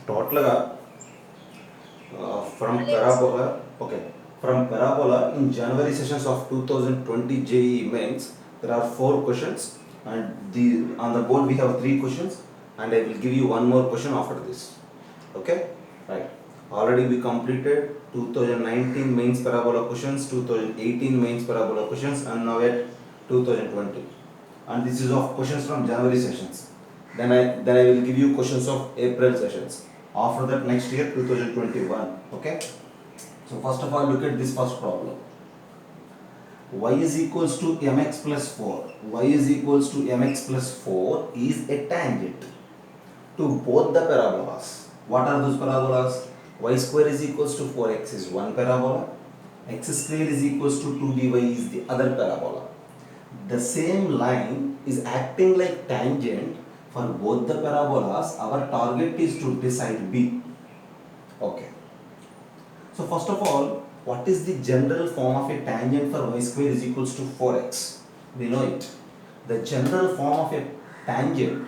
Total from parabola, okay, from parabola in January sessions of 2020 JEE mains, there are 4 questions, and on the board we have 3 questions, and I will give you one more question after this. Okay, right. Already we completed 2019 mains parabola questions, 2018 mains parabola questions, and now at 2020. And this is of questions from January sessions. Then I will give you questions of April sessions. After that, next year 2021. Okay. So first of all, look at this first problem. Y is equals to mx plus 4. Y is equals to mx plus 4 is a tangent to both the parabolas. What are those parabolas? Y square is equals to 4x is one parabola. X square is equals to 2by is the other parabola. The same line is acting like tangent for both the parabolas. Our target is to decide B. Okay. So first of all, what is the general form of a tangent for y square is equals to 4x? We know it. The general form of a tangent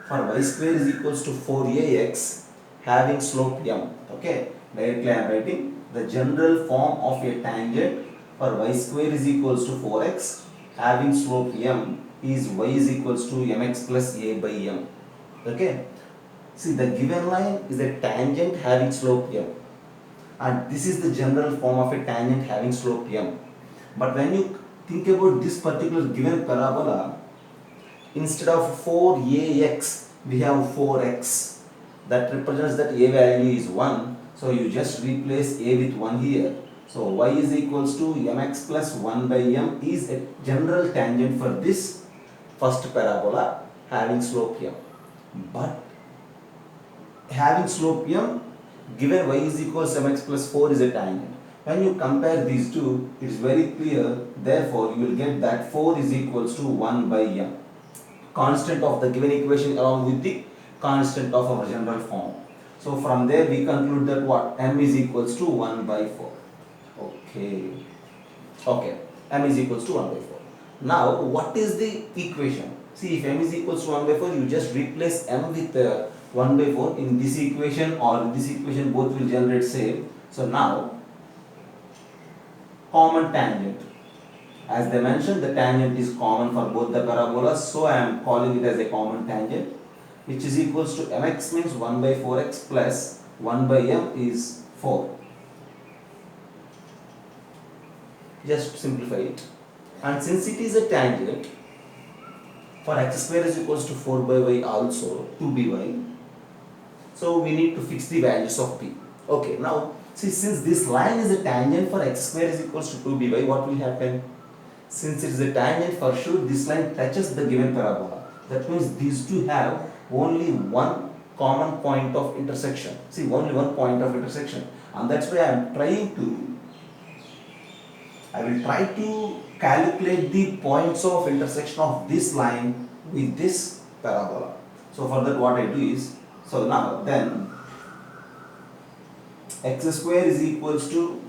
for y square is equals to 4ax having slope m. Okay, directly I am writing the general form of a tangent for y square is equals to 4x having slope m is y is equals to mx plus a by m. Okay, see the given line is a tangent having slope m, and this is the general form of a tangent having slope m. But when you think about this particular given parabola, instead of 4ax we have 4x. That represents that a value is 1, so you just replace a with 1 here. So y is equals to mx plus 1 by m is a general tangent for this first parabola having slope m. But having slope m, given y is equals to mx plus 4 is a tangent. When you compare these two, it is very clear, therefore you will get that 4 is equals to 1 by m, constant of the given equation along with the constant of our general form. So from there we conclude that what? M is equals to 1 by 4. Okay, M is equals to 1 by 4. Now what is the equation? See, if M is equals to 1 by 4, you just replace M with 1 by 4 in this equation or in this equation, both will generate same. So now common tangent. As they mentioned, the tangent is common for both the parabolas, so I am calling it as a common tangent, which is equals to mx means 1 by 4x plus 1 by m is 4. Just simplify it. And since it is a tangent, for x square is equals to 4 by y also 2by, so we need to fix the values of p. Okay, now see, since this line is a tangent for x square is equals to 2by, what will happen? Since it is a tangent, for sure this line touches the given parabola. That means these two have only one common point of intersection. See, only one point of intersection, and that's why I will try to calculate the points of intersection of this line with this parabola. So for that, what I do is, so now then x square is equals to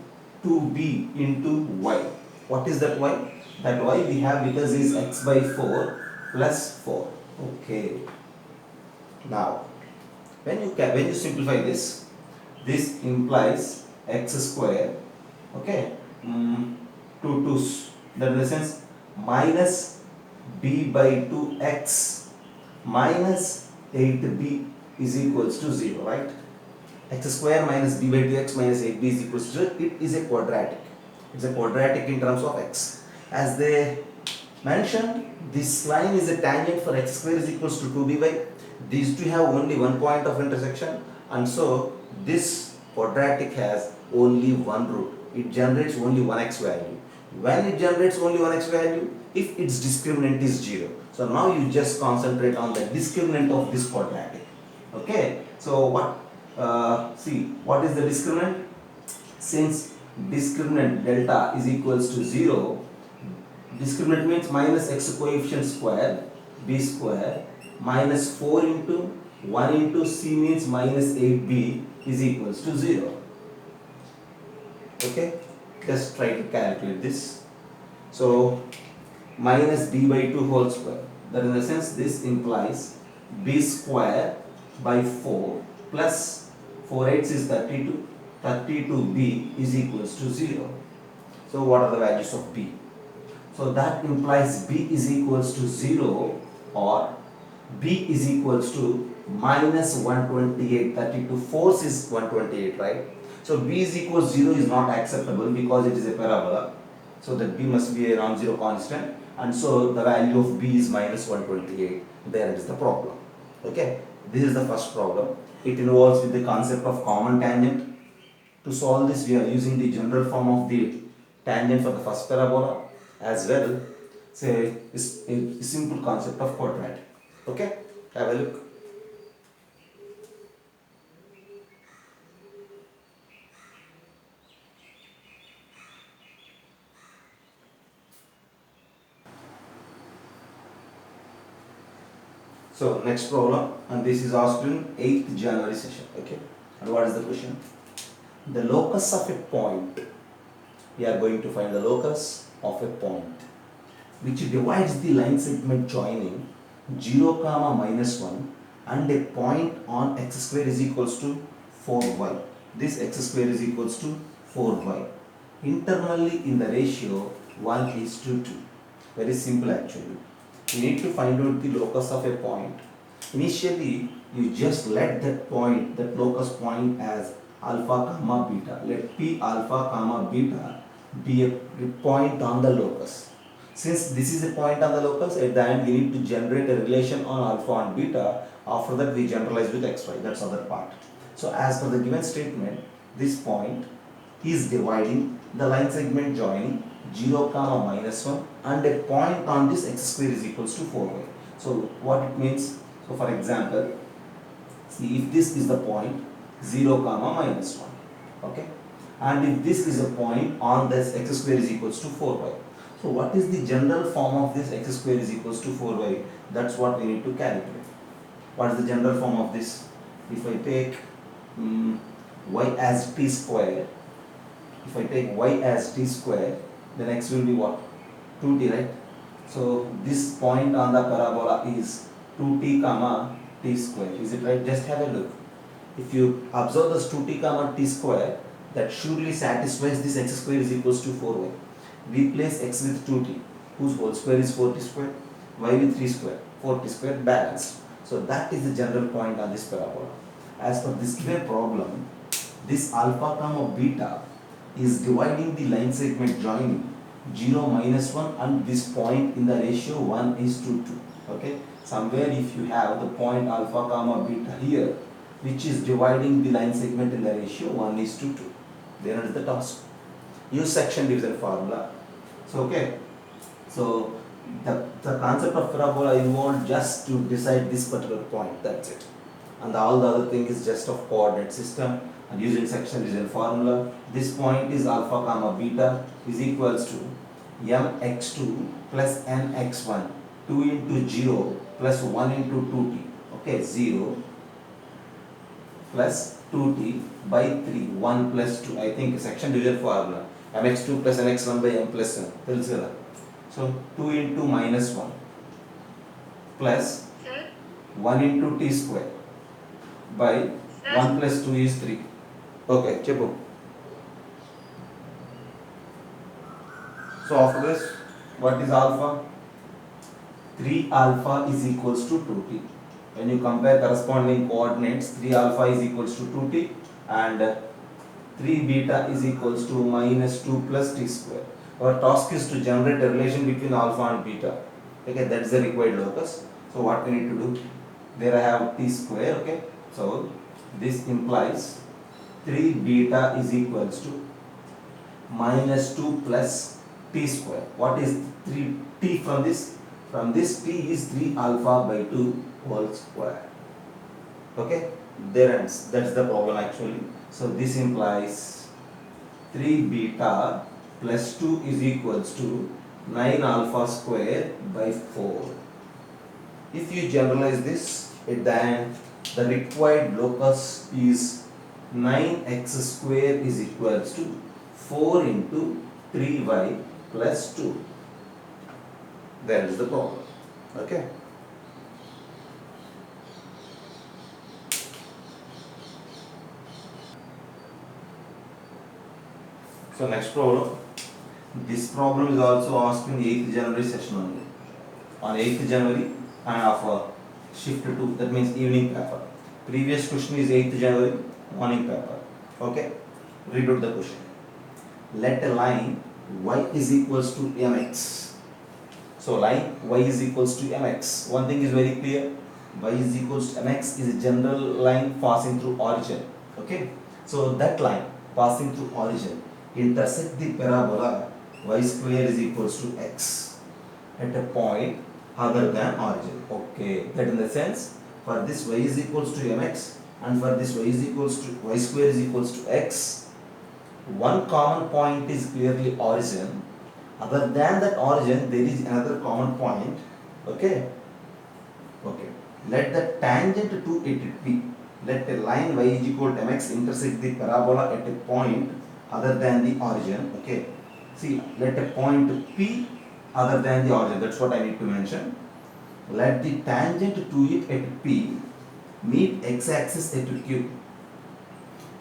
2b into y. What is that y? That y we have with us is x by 4 plus 4. Okay. Now, when you simplify this, this implies x square, okay, 2 2's, that in the sense minus b by 2x minus 8b is equals to 0, right? X square minus b by 2x minus 8b is equals to 0. It is a quadratic. It's a quadratic in terms of x. As they mentioned, this line is a tangent for x square is equals to 2by. These two have only one point of intersection, and so this quadratic has only one root. It generates only one x value. When it generates only one x value, if its discriminant is 0. So now you just concentrate on the discriminant of this quadratic. Okay. So see, what is the discriminant? Since discriminant delta is equals to 0, discriminant means minus x coefficient square b square minus 4 into 1 into c means minus 8b is equals to 0. Okay, just try to calculate this. So minus b by 2 whole square, that in the sense this implies b square by 4 plus 4 8 is 32. 32b is equals to 0. So what are the values of b? So that implies b is equals to 0 or b is equals to minus 128. 32 force is 128, right? So b is equals 0 is not acceptable because it is a parabola. So that b must be a non-zero constant, and so the value of b is minus 128. There is the problem. Okay, this is the first problem. It involves with the concept of common tangent. To solve this, we are using the general form of the tangent for the first parabola as well. Say a simple concept of quadratic. Okay, have a look. So next problem, and this is asked in 8th January session. Okay, and what is the question? The locus of a point. We are going to find the locus of a point which divides the line segment joining 0 comma minus 1 and a point on x square is equals to 4y. This x square is equals to 4y. Internally in the ratio 1 is to 2. Very simple actually. You need to find out the locus of a point. Initially, you just let that point, that locus point as alpha comma beta. Let p alpha comma beta be a point on the locus. Since this is a point on the locus, at the end we need to generate a relation on alpha and beta. After that we generalize with xy. That's other part. So as per the given statement, this point is dividing the line segment joining 0 comma minus 1 and a point on this x square is equals to 4y. So what it means? So for example, see if this is the point 0 comma minus 1, okay, and if this is a point on this x square is equals to 4y. So what is the general form of this x square is equals to 4y? That's what we need to calculate. What is the general form of this? If I take y as t square, if I take y as t square, then x will be what? 2t, right? So this point on the parabola is 2t comma t square. Is it right? Just have a look. If you observe this 2t comma t square, that surely satisfies this x square is equals to 4y. Replace x with 2t, whose whole square is 4t square, y with 3 square, 4t square balanced. So that is the general point on this parabola. As per this given problem, this alpha comma beta is dividing the line segment joining 0 minus 1 and this point in the ratio 1 is to 2. Okay, somewhere if you have the point alpha comma beta here, which is dividing the line segment in the ratio 1 is to 2, then it is the task. Use section division formula. So okay, so the concept of parabola involved just to decide this particular point, that's it, and all the other thing is just of coordinate system. And using section division formula, this point is alpha comma beta is equals to mx2 plus nx1, 2 into 0 plus 1 into 2t, okay, 0 plus 2t by 3, 1 plus 2. I think section division formula, mx2 plus nx1 by m plus n, tells you that. So 2 into minus 1 plus 1 into t square by 1 plus 2 is 3. Okay, Chepu. So after this, what is alpha? 3 alpha is equals to 2t. When you compare corresponding coordinates, 3 alpha is equals to 2t and 3 beta is equals to minus 2 plus t square. Our task is to generate a relation between alpha and beta. Okay, that is the required locus. So what we need to do? There I have t square. Okay, so this implies 3 beta is equals to minus 2 plus t square. What is 3 t from this? From this t is 3 alpha by 2 whole square. Okay, there ends. That's the problem actually. So this implies 3 beta plus 2 is equals to 9 alpha square by 4. If you generalize this, at the end, the required locus is 9x square is equals to 4 into 3y plus 2. That is the problem. Okay. So next problem. This problem is also asked in 8th January session only. On 8th January and of shift to, that means evening paper. Previous question is 8th January morning paper. Okay. Read out the question. Let a line y is equals to mx. So line y is equals to mx. One thing is very clear. Y is equals to mx is a general line passing through origin. Okay. So that line passing through origin intersect the parabola y square is equals to x at a point other than origin. Okay. That in the sense, for this y is equals to mx and for this y is equals to y square is equals to x, one common point is clearly origin. Other than that origin, there is another common point. Okay. Okay. Let the tangent to it be. Let a line y is equal to mx intersect the parabola at a point other than the origin. Okay. See, let a point P other than the origin. That's what I need to mention. Let the tangent to it at P meet x-axis at Q.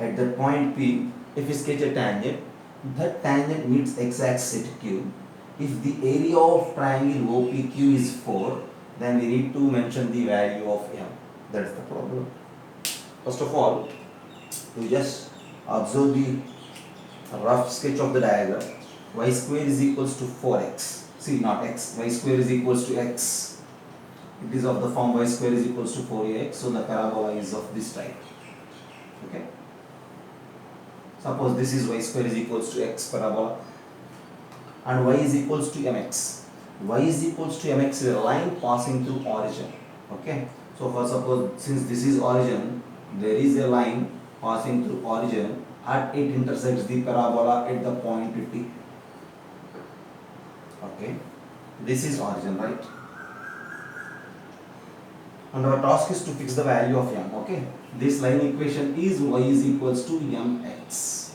At the point P, if we sketch a tangent, that tangent meets x-axis at Q. If the area of triangle OPQ is 4, then we need to mention the value of M. That's the problem. First of all, you just observe the rough sketch of the diagram. Y square is equals to 4x. See, not x. Y square is equals to x. It is of the form y square is equals to 4ax. So the parabola is of this type. Okay. Suppose this is y square is equals to x parabola and y is equals to mx. Y is equals to mx is a line passing through origin. Okay. So for suppose since this is origin, there is a line passing through origin and it intersects the parabola at the point T. Okay. This is origin, right? And our task is to fix the value of m. Okay. This line equation is y is equals to mx.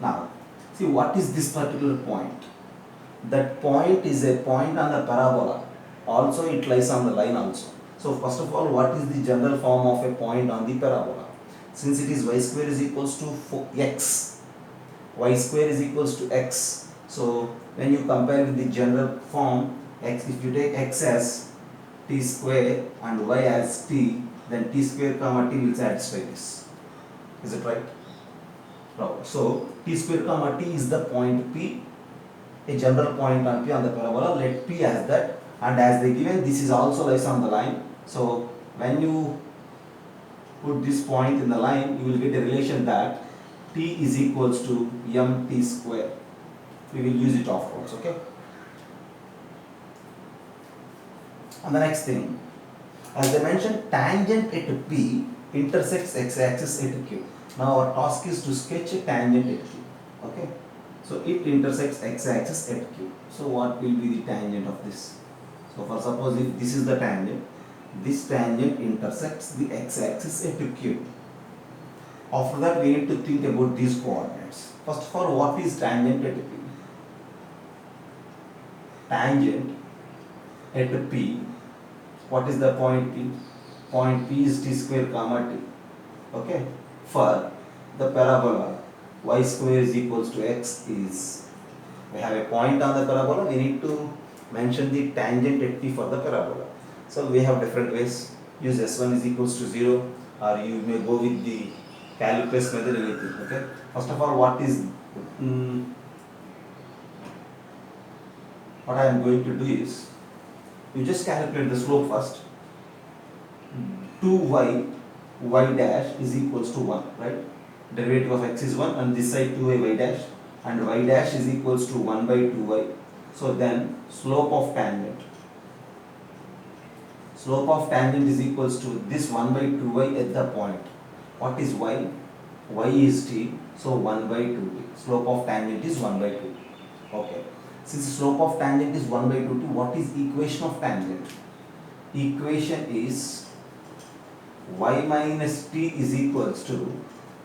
Now, see what is this particular point? That point is a point on the parabola. Also, it lies on the line also. So, first of all, what is the general form of a point on the parabola? Since it is y square is equals to x, y square is equals to x. So, when you compare with the general form, x, if you take x as t square and y as t, then t square comma t will satisfy this. Is it right? No. So, t square comma t is the point P, a general point on P on the parabola. Let P as that, and as they given, this is also lies on the line. So, when you put this point in the line, you will get a relation that t is equals to mt square. We will use it afterwards. Okay. And the next thing, as I mentioned, tangent at P intersects x-axis at Q. Now our task is to sketch a tangent at Q. Okay. So it intersects x-axis at Q. So what will be the tangent of this? So for suppose if this is the tangent, this tangent intersects the x-axis at Q. After that we need to think about these coordinates. First of all, what is tangent at P? Tangent at P, what is the point P? Point P is t square comma t. Okay. For the parabola y square is equals to x is, we have a point on the parabola, we need to mention the tangent at P for the parabola. So we have different ways. Use S1 is equals to 0, or you may go with the calculus method, anything. Okay. First of all, what I am going to do is, you just calculate the slope first. 2y y dash is equals to 1, right? Derivative of x is 1 and this side 2y y dash, and y dash is equals to 1 by 2y. So then slope of tangent. Slope of tangent is equals to this 1 by 2y at the point. What is y? Y is t, so 1 by 2t. Slope of tangent is 1 by 2. Okay. Since the slope of tangent is 1 by 2t, what is equation of tangent? Equation is y minus t is equals to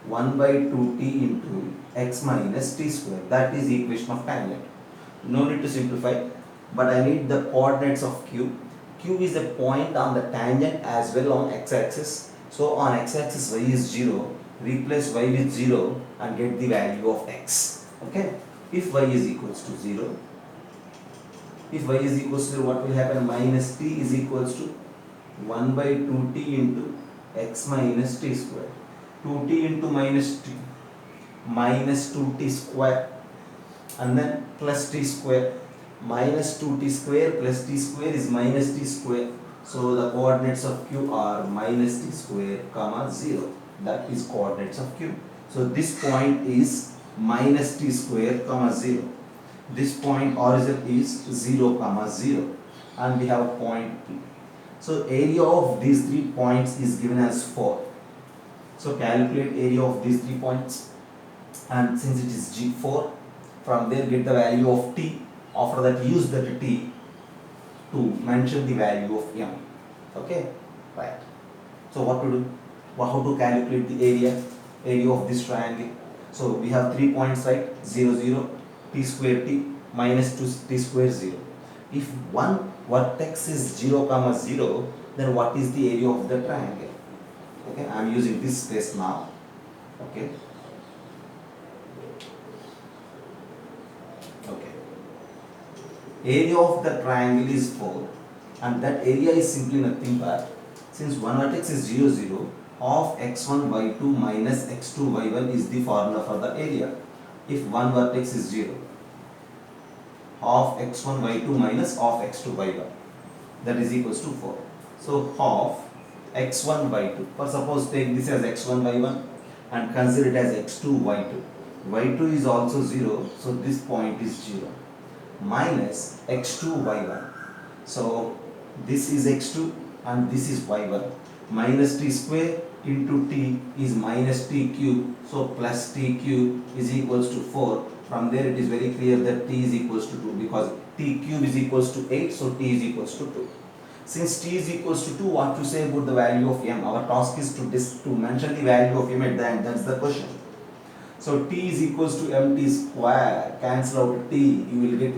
1 by 2t into x minus t square. That is equation of tangent. No need to simplify, but I need the coordinates of q. Q is a point on the tangent as well on x-axis. So on x-axis y is 0, replace y with 0 and get the value of x. Okay. If y is equals to 0, if y is equals to 0, what will happen? Minus t is equals to 1 by 2t into x minus t square. 2t into minus 2t square, and then plus t square. Minus 2t square plus t square is minus t square. So the coordinates of q are minus t square comma 0. That is coordinates of q. So this point is minus t square comma 0. This point origin is 0 comma 0, and we have point P. So area of these 3 points is given as 4. So calculate area of these 3 points, and since it is G4, from there get the value of T. After that use that T to mention the value of M. Okay, right. So what to do? How to calculate the area of this triangle? So we have 3 points, right? 0, 0, t square t minus 2 t square 0. If one vertex is 0 comma 0, then what is the area of the triangle? Okay, I am using this space now. Okay. Okay. Area of the triangle is 4, and that area is simply nothing but, since one vertex is 0, 0, of x1 y2 minus x2 y1 is the formula for the area. If one vertex is 0, of x1 y2 minus of x2 y1, that is equals to 4. So of x1 y2, for suppose take this as x1 y1 and consider it as x2 y2. y2 is also 0, so this point is 0, minus x2 y1. So this is x2 and this is y1. Minus t square into t is minus t cube, so plus t cube is equals to 4. From there it is very clear that t is equals to 2, because t cube is equals to 8, so t is equals to 2. Since t is equals to 2, what to say about the value of m? Our task is to mention the value of m at the end. That's the question. So t is equals to mt square. Cancel out t. You will get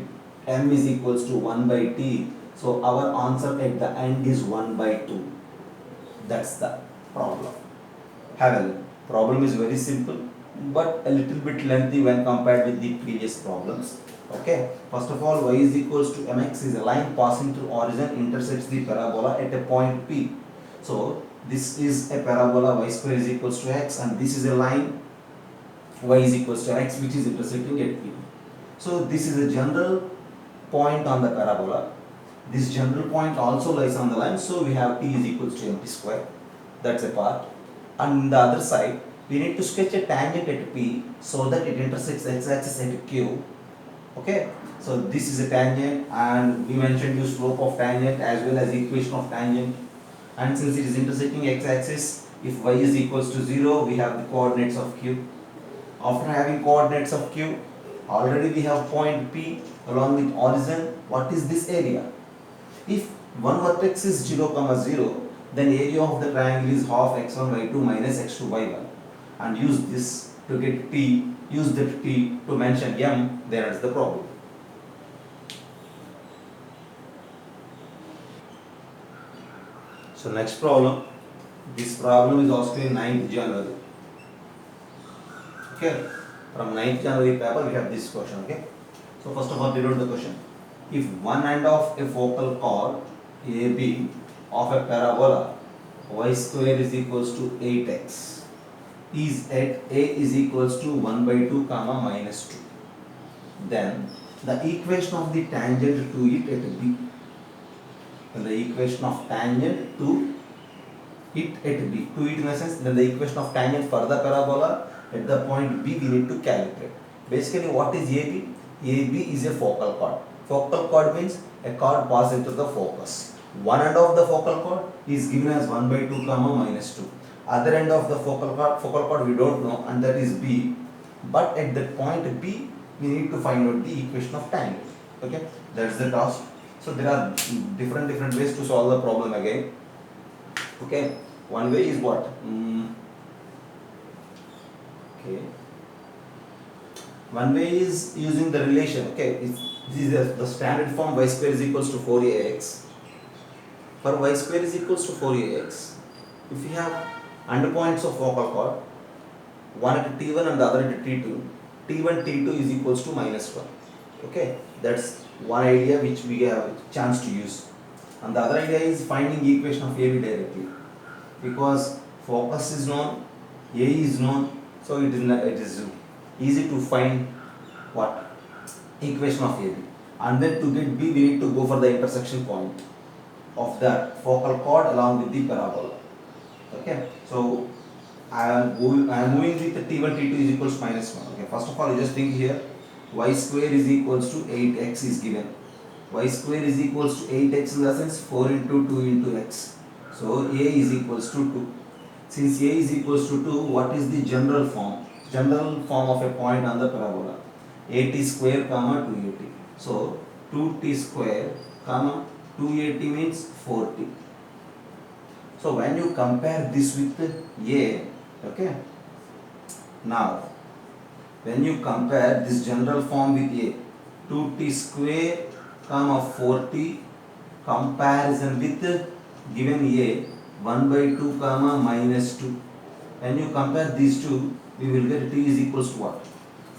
m is equals to 1 by t. So our answer at the end is 1 by 2. That's the problem. Have a look. Problem is very simple, but a little bit lengthy when compared with the previous problems. Okay. First of all, y is equals to mx is a line passing through origin intersects the parabola at a point P. So this is a parabola, y square is equals to x, and this is a line y is equals to x which is intersecting at P. So this is a general point on the parabola. This general point also lies on the line, so we have t is equals to mt square. That's a part. And the other side, we need to sketch a tangent at P so that it intersects x-axis at Q. Okay, so this is a tangent, and we mentioned the slope of tangent as well as equation of tangent. And since it is intersecting x-axis, if y is equals to 0, we have the coordinates of Q. After having coordinates of Q, already we have point P along with origin. What is this area? If one vertex is 0 comma 0, then area of the triangle is half x1 y2 minus x2 y1, and use this to get t, use that t to mention m. There is the problem. So next problem, this problem is asked in 9th January. Okay, from 9th January paper we have this question. Okay, so first of all we wrote the question. If one end of a focal chord AB of a parabola y square is equals to 8x is at a is equals to 1 by 2 comma minus 2, then the equation of the tangent to it at B, then the equation of tangent to it at B, to it in a sense, then the equation of tangent for the parabola at the point B we need to calculate. Basically what is AB? AB is a focal chord. Focal chord means a chord passing through the focus. One end of the focal chord is given as 1 by 2 comma minus 2. Other end of the focal chord we don't know, and that is B. But at that point B, we need to find out the equation of tangent. Okay, that's the task. So there are different ways to solve the problem again. Okay, one way is what? Okay. One way is using the relation. Okay, this is the standard form y square is equals to 4ax. For y square is equals to 4ax, if we have Endpoints of focal chord, one at T1 and the other at T2. T1, T2 is equals to minus 1. Okay, that's one idea which we have a chance to use. And the other idea is finding equation of AB directly. Because focus is known, A is known, so it is easy to find what? Equation of AB. And then to get B, we need to go for the intersection point of that focal chord along with the parabola. Okay, so I am moving with the T1, T2 is equals to minus 1. Okay, first of all, you just think here, y square is equals to 8x is given. Y square is equals to 8x in the sense 4 into 2 into x. So A is equals to 2. Since A is equals to 2, what is the general form? General form of a point on the parabola. 8t square comma 280. So 2t square comma 280 means 4t. So when you compare this with A, okay, now when you compare this general form with A, 2t square comma 4t comparison with given A 1 by 2 comma minus 2. When you compare these two, we will get t is equals to what?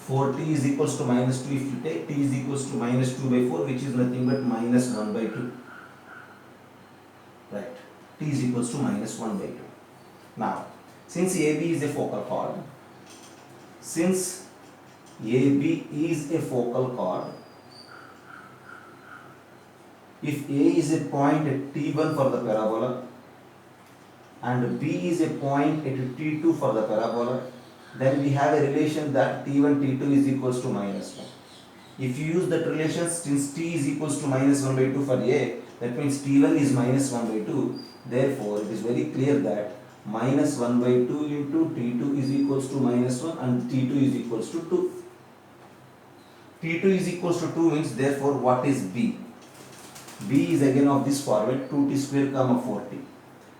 4t is equals to minus 2 if you take t is equals to minus 2 by 4, which is nothing but minus 1 by 2. Right, t is equals to minus 1 by 2. Now, since AB is a focal chord, since AB is a focal chord, if A is a point at T1 for the parabola and B is a point at T2 for the parabola, then we have a relation that T1, T2 is equals to minus 1. If you use that relation, since T is equals to minus 1 by 2 for A, that means T1 is minus 1 by 2. Therefore, it is very clear that minus 1 by 2 into T2 is equals to minus 1 and T2 is equals to 2. T2 is equals to 2 means, therefore, what is B? B is again of this format, 2t square comma 4t.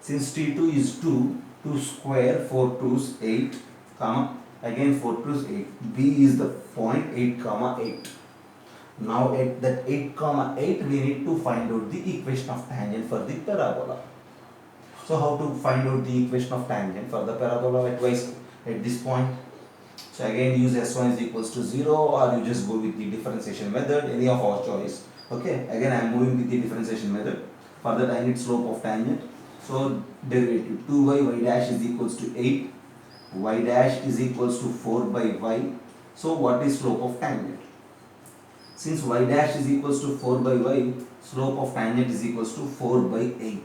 Since T2 is 2, 2 square, 4 2's 8 comma again 4 2's 8. B is the point 8 comma 8. Now at that 8 comma 8 we need to find out the equation of tangent for the parabola. So how to find out the equation of tangent for the parabola at this point? So again use S1 is equals to 0, or you just go with the differentiation method, any of our choice. Okay, again I am moving with the differentiation method. For that I need slope of tangent. So derivative 2y y dash is equals to 8, y dash is equals to 4 by y. So what is slope of tangent? Since y dash is equals to 4 by y, slope of tangent is equals to 4 by 8.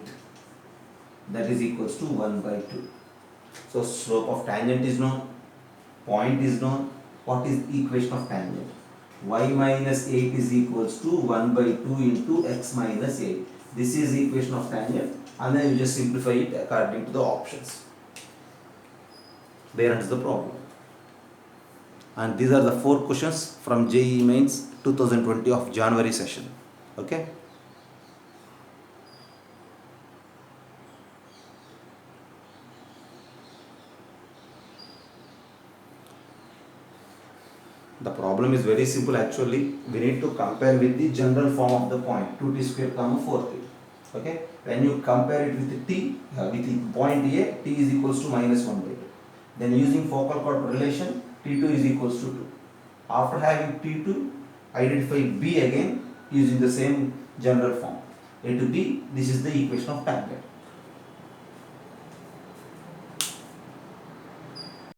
That is equals to 1 by 2. So slope of tangent is known, point is known. What is equation of tangent? Y minus 8 is equals to 1 by 2 into x minus 8. This is the equation of tangent, and then you just simplify it according to the options. There ends the problem. And these are the 4 questions from JEE Mains 2020 of January session. Okay. The problem is very simple actually. We need to compare with the general form of the point 2t square comma 4t. Okay. When you compare it with t, with the point A, t is equals to minus 1 by 2. Then using focal chord relation, t2 is equals to 2. After having t2, identify b again using the same general form. A to b, this is the equation of tangent.